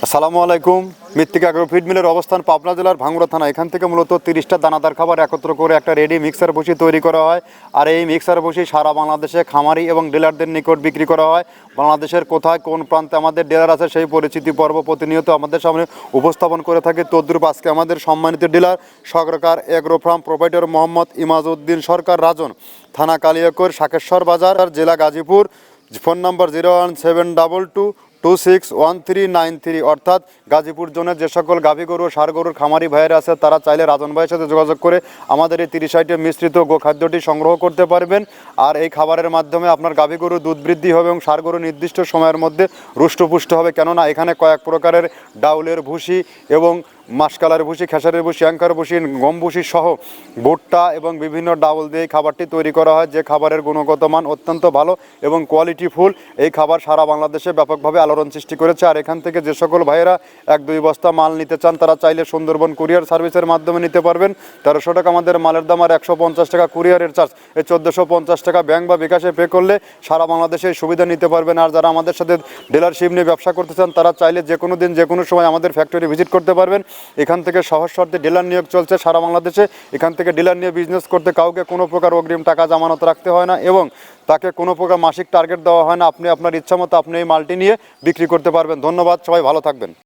আসসালামু আলাইকুম। মৃত্তিকা অ্যাগ্রো ফিড মিলের অবস্থান পাবনা জেলার ভাঙ্গুড়া থানা। এখান থেকে মূলত 30টা দানাদার খাবার একত্র করে একটা রেডি মিক্সার ভুসি তৈরি করা হয়। আর এই মিক্সার ভুসি সারা বাংলাদেশে খামারি এবং ডিলারদের নিকট বিক্রি করা হয়। বাংলাদেশের কোথায় কোন প্রান্তে আমাদের ডিলার আছে সেই পরিচিতি পর্ব প্রতিনিয়ত আমাদের সামনে উপস্থাপন করে থাকে। তদ্রূপ আজকে আমাদের সম্মানিত ডিলার সরকার agro farm proprietor Mohammad Emajuddin সরকার রাজন, থানা কালিয়াকৈর, শাকেশ্বর বাজার, জেলা গাজীপুর। ফোন নম্বর 01722261393, অর্থাৎ গাজীপুর জোনের যে সকল গাভী গরু ষাঁড় গরুর খামারি ভাইয়েরা আছে তারা চাইলে রাজন ভাইয়ের সাথে যোগাযোগ করে আমাদের এই 30 আইটেম মিশ্রিত গোখাদ্যটি সংগ্রহ করতে পারবেন। আর এই খাবারের মাধ্যমে আপনার গাভী গরু দুধ বৃদ্ধি হবে এবং ষাঁড় গরু নির্দিষ্ট সময়ের মধ্যে রুষ্টপুষ্ট হবে, কেননা এখানে কয়েক প্রকারের ডাউলের ভুসি এবং মাসকালার ভুসি, খেসারের ভুসি, অ্যাঙ্কার ভুসি, গম ভুসি সহ ভুট্টা এবং বিভিন্ন ডাউল দিয়ে এই খাবারটি তৈরি করা হয়, যে খাবারের গুণগত মান অত্যন্ত ভালো এবং কোয়ালিটিফুল। এই খাবার সারা বাংলাদেশে ব্যাপকভাবে আলোড়ন সৃষ্টি করেছে। আর এখান থেকে যে সকল ভাইয়েরা 1-2 বস্তা মাল নিতে চান তারা চাইলে সুন্দরবন কুরিয়ার সার্ভিসের মাধ্যমে নিতে পারবেন। 1300 টাকা আমাদের মালের দাম, আর 150 টাকা কুরিয়ারের চার্জ। এই 1450 টাকা ব্যাংক বা বিকাশে পে করলে সারা বাংলাদেশে সুবিধা নিতে পারবেন। আর যারা আমাদের সাথে ডিলারশিপ নিয়ে ব্যবসা করতে চান তারা চাইলে যে কোনো দিন যে কোনো সময় আমাদের ফ্যাক্টরি ভিজিট করতে পারবেন। এখান থেকে সহজ শর্তে ডিলার নিয়োগ চলছে সারা বাংলাদেশে। এখান থেকে ডিলার নিয়ে বিজনেস করতে কাউকে কোনো প্রকার অগ্রিম টাকা জামানত রাখতে হয় না এবং তাকে কোনো প্রকার মাসিক টার্গেট দেওয়া হয় না। আপনি আপনার ইচ্ছা মতো আপনি এই মালটি নিয়ে বিক্রি করতে পারবেন। ধন্যবাদ, সবাই ভালো থাকবেন।